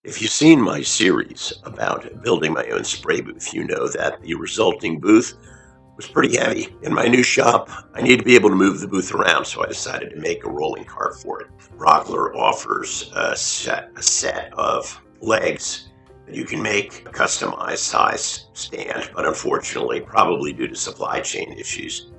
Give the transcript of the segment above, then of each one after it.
If you've seen my series about building my own spray booth, you know that the resulting booth was pretty heavy. In my new shop, I need to be able to move the booth around, so I decided to make a rolling cart for it. Rockler offers a set of legs that you can make a customized size stand, but unfortunately, probably due to supply chain issues,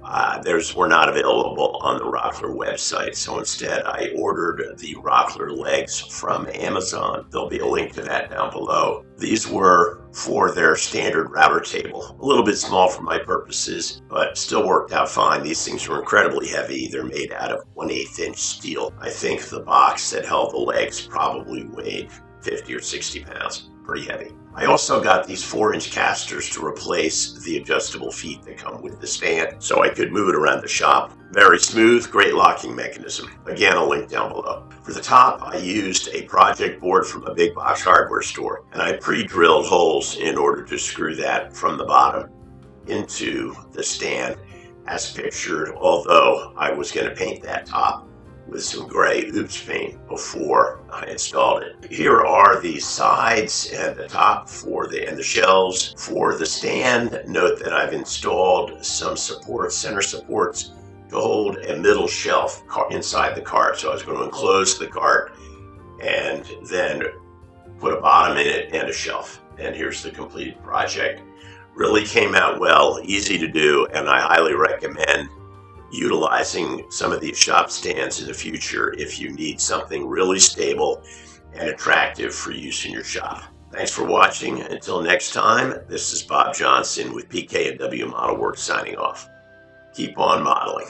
theirs were not available on the Rockler website. So instead, I ordered the Rockler legs from Amazon. There'll be a link to that down below. These were for their standard router table. A little bit small for my purposes, but still worked out fine. These things were incredibly heavy. They're made out of 1/8 inch steel. I think the box that held the legs probably weighed 50 or 60 pounds. Pretty heavy. I also got these 4-inch casters to replace the adjustable feet that come with the stand, so I could move it around the shop. Very smooth, great locking mechanism. Again, a link down below. For the top, I used a project board from a big box hardware store, and I pre-drilled holes in order to screw that from the bottom into the stand as pictured, although I was going to paint that top with some gray oops paint before I installed it. Here are the sides and the top and the shelves for the stand. Note that I've installed some center supports to hold a middle shelf inside the cart. So I was going to enclose the cart and then put a bottom in it and a shelf. And here's the completed project. Really came out well, easy to do, and I highly recommend utilizing some of these shop stands in the future if you need something really stable and attractive for use in your shop. Thanks for watching. Until next time, this is Bob Johnson with PK&W Modelwerx signing off. Keep on modeling.